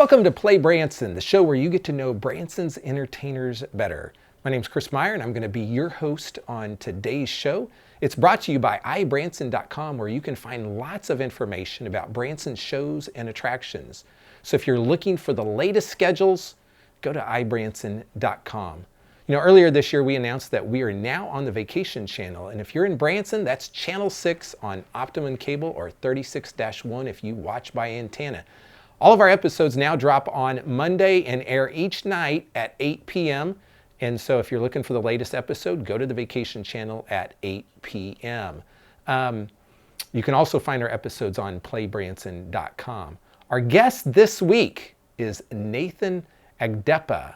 Welcome to PlayBranson, the show where you get to know Branson's entertainers better. My name's Chris Meyer, and I'm going to be your host on today's show. It's brought to you by ibranson.com, where you can find lots of information about Branson's shows and attractions. So if you're looking for the latest schedules, go to ibranson.com. You know, earlier this year we announced that we are now on the Vacation Channel, and if you're in Branson, that's Channel 6 on Optimum Cable or 36-1 if you watch by antenna. All of our episodes now drop on Monday and air each night at 8 p.m. And so if you're looking for the latest episode, go to the Vacation Channel at 8 p.m. You can also find our episodes on PlayBranson.com. Our guest this week is Nathan Agdeppa,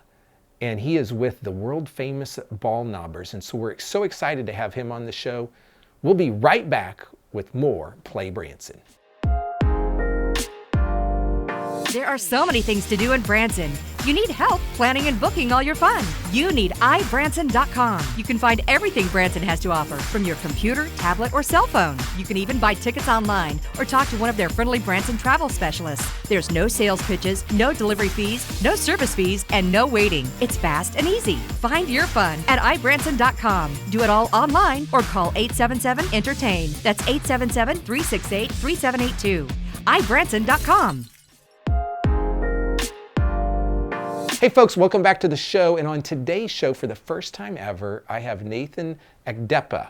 and he is with the world-famous Baldknobbers. And so we're so excited to have him on the show. We'll be right back with more PlayBranson. There are so many things to do in Branson. You need help planning and booking all your fun. You need ibranson.com. You can find everything Branson has to offer from your computer, tablet, or cell phone. You can even buy tickets online or talk to one of their friendly Branson travel specialists. There's no sales pitches, no delivery fees, no service fees, and no waiting. It's fast and easy. Find your fun at ibranson.com. Do it all online or call 877-ENTERTAIN. That's 877-368-3782. ibranson.com. Hey folks, welcome back to the show. And on today's show, for the first time ever, I have Nathan Agdeppa.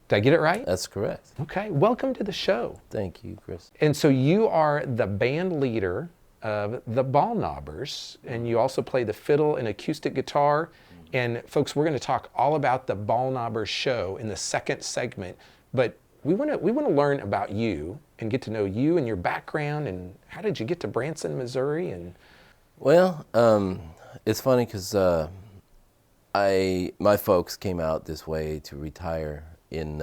Did I get it right? That's correct. Okay, welcome to the show. Thank you, Chris. And so you are the band leader of the Baldknobbers, and you also play the fiddle and acoustic guitar. And folks, we're going to talk all about the Baldknobbers show in the second segment. But we want to learn about you and get to know you and your background, and how did you get to Branson, Missouri? And well, it's funny because my folks came out this way to retire in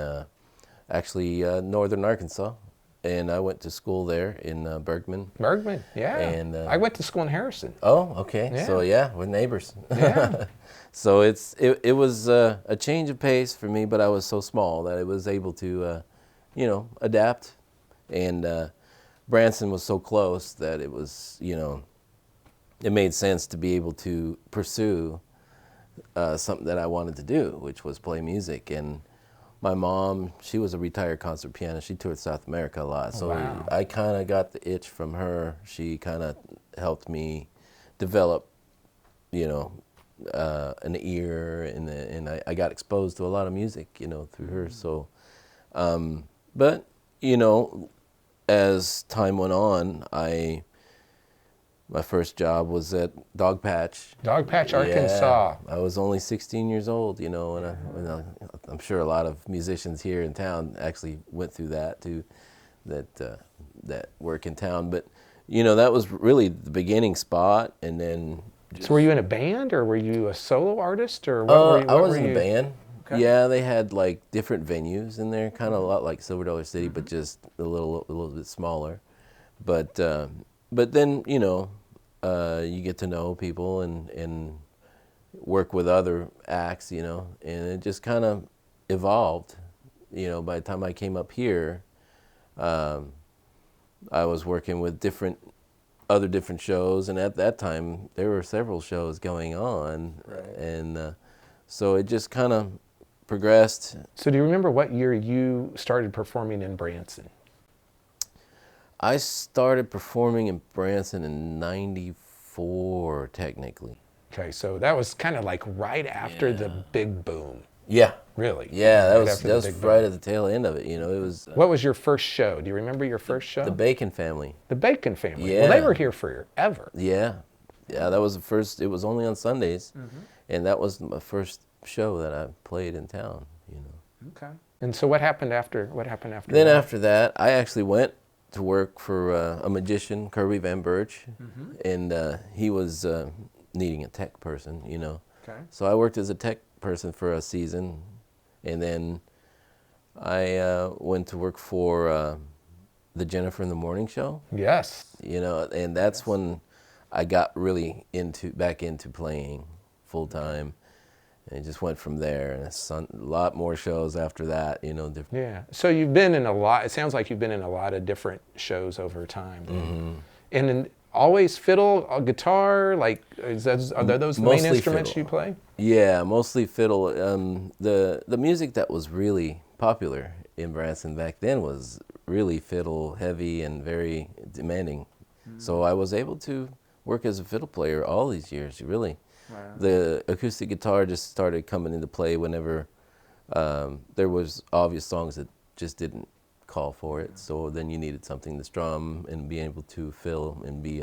northern Arkansas, and I went to school there in Bergman. Bergman, yeah. And I went to school in Harrison. Oh, okay. Yeah. So yeah, we're neighbors. Yeah. So it was a change of pace for me, but I was so small that I was able to, adapt, and Branson was so close that it was, it made sense to be able to pursue something that I wanted to do, which was play music. And my mom, she was a retired concert pianist. She toured South America a lot. So wow. I kind of got the itch from her. She kind of helped me develop, an ear, and I got exposed to a lot of music, through her. So, but, as time went on, my first job was at Dogpatch. Dogpatch, Arkansas. Yeah, I was only 16 years old, and I'm sure a lot of musicians here in town actually went through that too, that work in town. But that was really the beginning spot, and then. So were you in a band, or were you a solo artist, or I was in a band. Okay. Yeah, they had like different venues in there, kind of a lot like Silver Dollar City, but just a little bit smaller. But then you get to know people and work with other acts, and it just kind of evolved. By the time I came up here, I was working with different shows, and at that time there were several shows going on, right. And so it just kind of progressed. So do you remember what year you started performing in Branson? I started performing in Branson in '94, technically. Okay, so that was kind of like right after the big boom. Yeah. Really? Yeah, that was right at the tail end of it. It was. What was your first show? Do you remember your first show? The Bacon Family. The Bacon Family. Yeah. Well, they were here forever. Yeah. Yeah, that was the first. It was only on Sundays, and that was my first show that I played in town. Okay. And so what happened after? Then after that, I actually went to work for a magician, Kirby Van Burch, and he was needing a tech person, Okay. So I worked as a tech person for a season, and then I went to work for the Jennifer in the Morning Show. Yes. And that's when I got really back into playing full time. And it just went from there, and a lot more shows after that, different. Yeah. So you've been in it sounds like you've been in a lot of different shows over time. Mm-hmm. And always fiddle, guitar? Like, are those the main instruments fiddle. you play? Yeah, mostly fiddle. The music that was really popular in Branson back then was really fiddle heavy and very demanding. So I was able to work as a fiddle player all these years, really. Wow. The acoustic guitar just started coming into play whenever there was obvious songs that just didn't call for it. So then you needed something to strum and be able to fill and be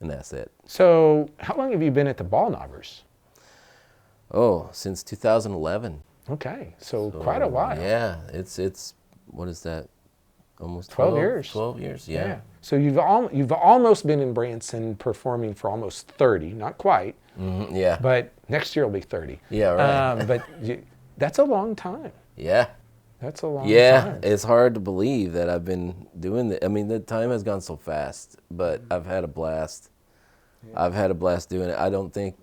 an asset. So how long have you been at the Baldknobbers? Oh, since 2011. Okay, so quite a while. Yeah, it's what is that? Almost 12 years. 12 years, yeah. So you've almost been in Branson performing for almost 30, not quite. Mm-hmm, yeah. But next year will be 30. Yeah, right. But that's a long time. Yeah. That's a long time. Yeah, it's hard to believe that I've been doing it. I mean, the time has gone so fast, but I've had a blast. Yeah. I've had a blast doing it. I don't think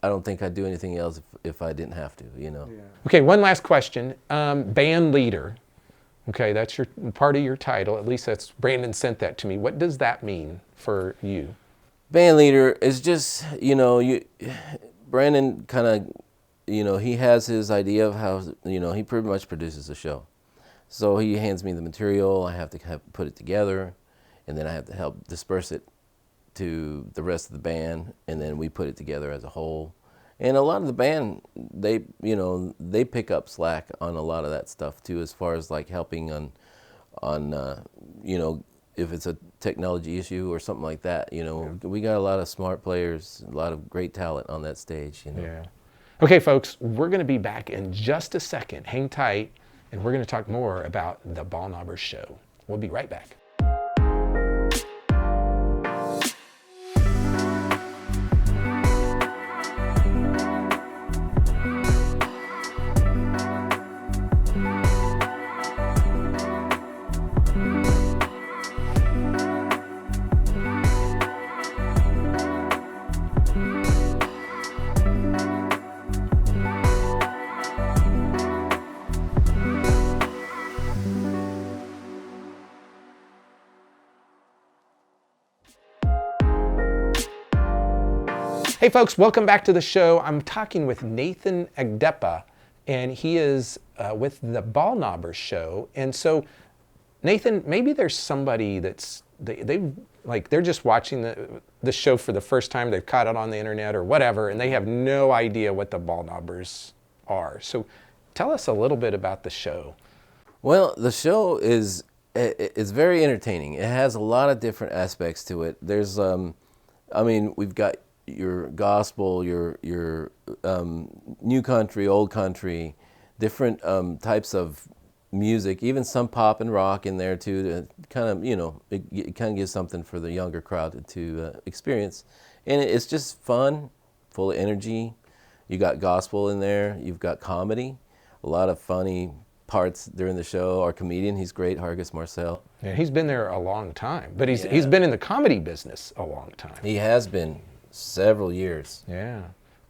I'd do anything else if I didn't have to, you know. Yeah. Okay, one last question. Band leader. Okay, that's your part of your title. At least that's Brandon sent that to me. What does that mean for you? Band leader is just, Brandon kind of, he has his idea of how, he pretty much produces the show. So he hands me the material, I have to put it together, and then I have to help disperse it to the rest of the band, and then we put it together as a whole. And a lot of the band, they pick up slack on a lot of that stuff too, as far as like helping on if it's a technology issue or something like that. We got a lot of smart players, a lot of great talent on that stage. Yeah. Okay, folks, we're going to be back in just a second. Hang tight, and we're going to talk more about the Baldknobbers show. We'll be right back. Hey folks, welcome back to the show. I'm talking with Nathan Agdeppa, and he is with the Baldknobbers show. And so, Nathan, maybe there's somebody that's they're just watching the show for the first time. They've caught it on the internet or whatever, and they have no idea what the Baldknobbers are. So, tell us a little bit about the show. Well, the show is very entertaining. It has a lot of different aspects to it. There's, we've got your gospel, your new country, old country, different types of music, even some pop and rock in there too, to kind of, it kind of gives something for the younger crowd to experience. And it's just fun, full of energy. You got gospel in there, you've got comedy, a lot of funny parts during the show. Our comedian, he's great, Hargus Marcel. Yeah, he's been there a long time, but he's been in the comedy business a long time. He has been. Several years. Yeah.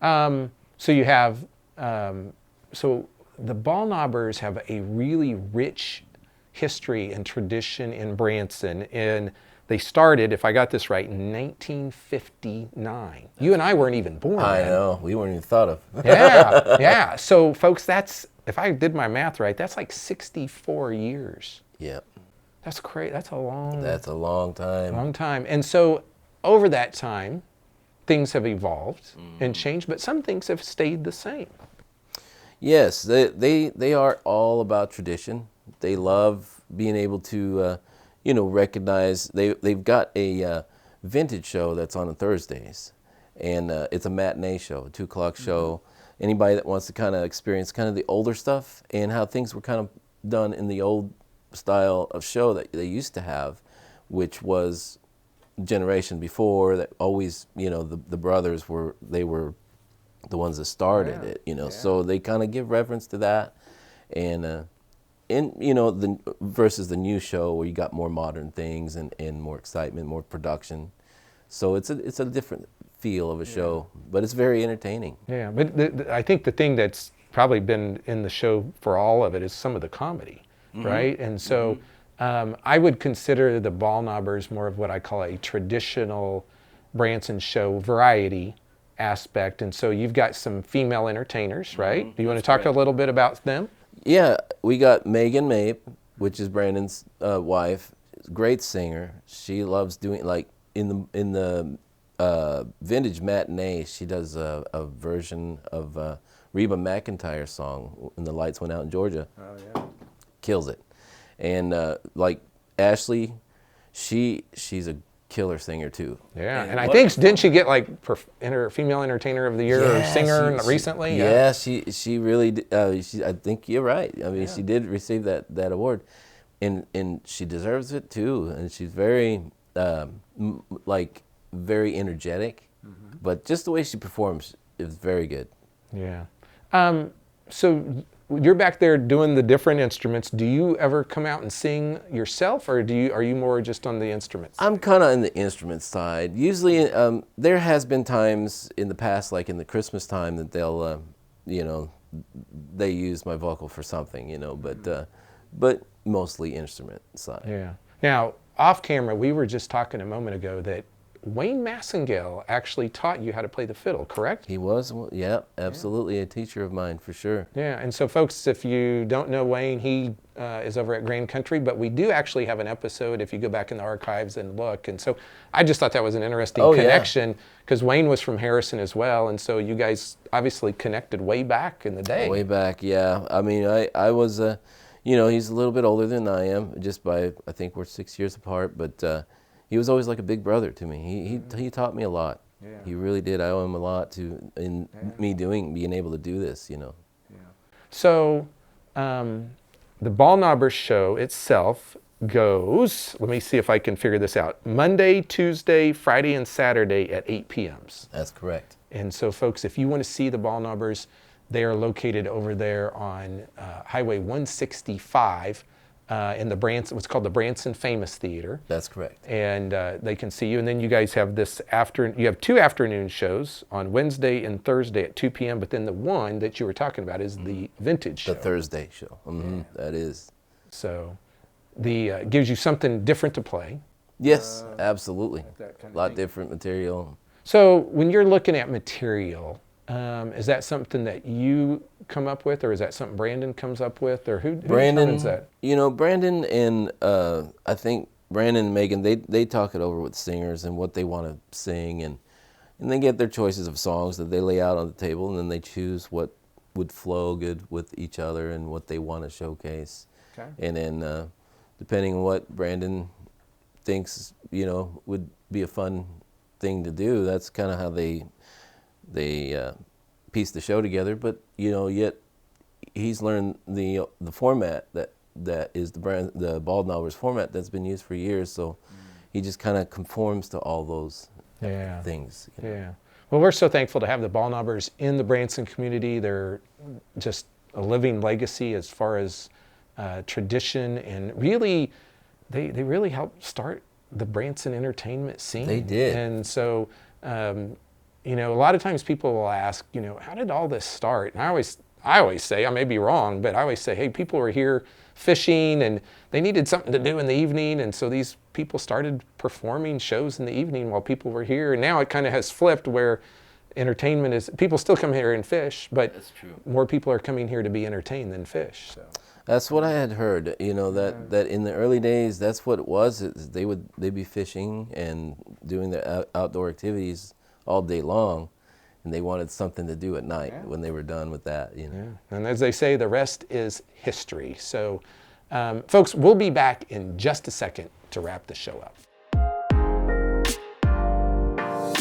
So you have, so the Baldknobbers have a really rich history and tradition in Branson, and they started, if I got this right, in 1959. You and I weren't even born. I know, we weren't even thought of. Yeah. So folks, if I did my math right, that's like 64 years. Yep. That's crazy. That's a long time. Long time. And so over that time, things have evolved and changed, but some things have stayed the same. Yes, they are all about tradition. They love being able to, recognize. They've got a vintage show that's on Thursdays, and it's a matinee show, a 2:00 show. Anybody that wants to kind of experience kind of the older stuff and how things were kind of done in the old style of show that they used to have, which was generation before, that always, the brothers were the ones that started it, so they kind of give reference to that, and the versus the new show where you got more modern things and more excitement, more production. So it's a different feel of a show, but it's very entertaining. Yeah, but I think the thing that's probably been in the show for all of it is some of the comedy, right? And so I would consider the Baldknobbers more of what I call a traditional Branson show variety aspect. And so you've got some female entertainers, right? Do you want to talk a little bit about them? Yeah, we got Megan Mape, which is Brandon's wife. Great singer. She loves doing, like, in the vintage matinee, she does a version of Reba McEntire's song, When the Lights Went Out in Georgia. Oh, yeah. Kills it. And like Ashley, she's a killer singer too. Yeah, and I think, didn't she get like Female Entertainer of the Year or Singer recently? Yeah, she really did. I think you're right. I mean, she did receive that award, and she deserves it too. And she's very, very energetic, but just the way she performs is very good. Yeah. So you're back there doing the different instruments. Do you ever come out and sing yourself, or are you more just on the instruments? I'm kind of in the instrument side. Usually, there has been times in the past, like in the Christmas time, that they'll, they use my vocal for something, but mostly instrument side. Yeah. Now, off camera, we were just talking a moment ago that Wayne Massengale actually taught you how to play the fiddle, correct? He was, yeah, absolutely a teacher of mine for sure. Yeah, and so folks, if you don't know Wayne, he is over at Grand Country, but we do actually have an episode if you go back in the archives and look. And so I just thought that was an interesting connection because Wayne was from Harrison as well, and so you guys obviously connected way back in the day. Way back, yeah. I mean, I was, he's a little bit older than I am, just by, I think we're 6 years apart, but he was always like a big brother to me. He taught me a lot. Yeah. He really did. I owe him a lot in being able to do this, Yeah. So the Baldknobbers show itself goes, let me see if I can figure this out, Monday, Tuesday, Friday, and Saturday at 8 p.m. That's correct. And so folks, if you want to see the Baldknobbers, they are located over there on Highway 165. In the Branson, what's called the Branson Famous Theater. That's correct. And they can see you. And then you guys have you have 2 afternoon shows on Wednesday and Thursday at 2 p.m. But then the one that you were talking about is the vintage show. The Thursday show. Mm-hmm. That is. So gives you something different to play. Yes, absolutely. A lot different material. So when you're looking at material, is that something that you come up with, or is that something Brandon comes up with, or who determines that? Brandon and I think Brandon and Megan, they talk it over with singers and what they want to sing, and they get their choices of songs that they lay out on the table, and then they choose what would flow good with each other and what they want to showcase. Okay. And then depending on what Brandon thinks, would be a fun thing to do, that's kind of how they piece the show together. But yet he's learned the format that is the Baldknobbers format that's been used for years. So he just kind of conforms to all those things. Yeah. Well, we're so thankful to have the Baldknobbers in the Branson community. They're just a living legacy as far as tradition, and really, they really helped start the Branson entertainment scene. They did. And so. A lot of times people will ask, how did all this start? And I always say, I may be wrong, but I always say, hey, people were here fishing and they needed something to do in the evening. And so these people started performing shows in the evening while people were here. And now it kind of has flipped where entertainment is, people still come here and fish, but that's true. More people are coming here to be entertained than fish. So. That's what I had heard, that in the early days, that's what it was. They'd be fishing and doing their outdoor activities all day long, and they wanted something to do at night when they were done with that. Yeah. And as they say, the rest is history. So, folks, we'll be back in just a second to wrap the show up.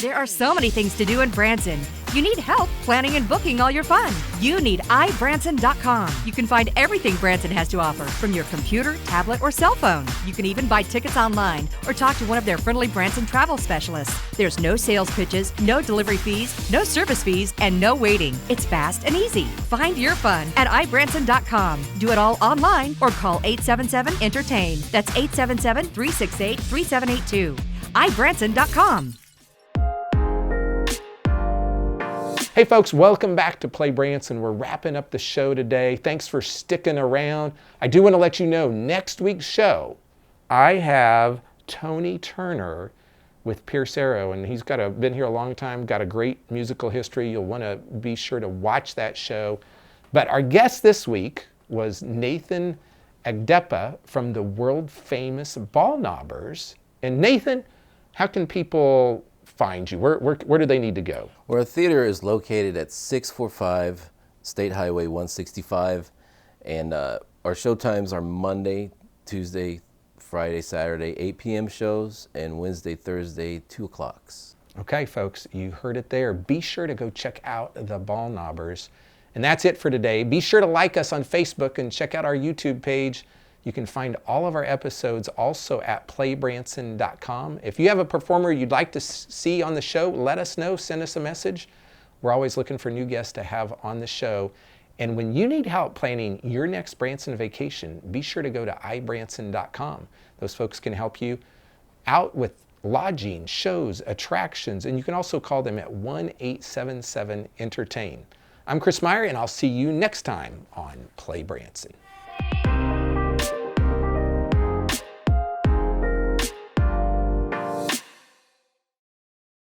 There are so many things to do in Branson. You need help planning and booking all your fun. You need iBranson.com. You can find everything Branson has to offer from your computer, tablet, or cell phone. You can even buy tickets online or talk to one of their friendly Branson travel specialists. There's no sales pitches, no delivery fees, no service fees, and no waiting. It's fast and easy. Find your fun at iBranson.com. Do it all online or call 877-ENTERTAIN. That's 877-368-3782. iBranson.com. Hey folks, welcome back to PlayBranson. We're wrapping up the show today. Thanks for sticking around. I do want to let you know, next week's show, I have Tony Turner with Pierce Arrow, and he's been here a long time, got a great musical history. You'll want to be sure to watch that show. But our guest this week was Nathan Agdeppa from the world famous Baldknobbers. And Nathan, how can people find you? Where do they need to go? Well, our theater is located at 645 State Highway 165, and our show times are Monday, Tuesday, Friday, Saturday, 8 p.m. shows, and Wednesday, Thursday, 2 o'clocks. Okay, folks, you heard it there. Be sure to go check out the Baldknobbers. And that's it for today. Be sure to like us on Facebook and check out our YouTube page. You can find all of our episodes also at PlayBranson.com. If you have a performer you'd like to see on the show, let us know. Send us a message. We're always looking for new guests to have on the show. And when you need help planning your next Branson vacation, be sure to go to ibranson.com. Those folks can help you out with lodging, shows, attractions, and you can also call them at 1-877-ENTERTAIN. I'm Chris Meyer, and I'll see you next time on Play Branson.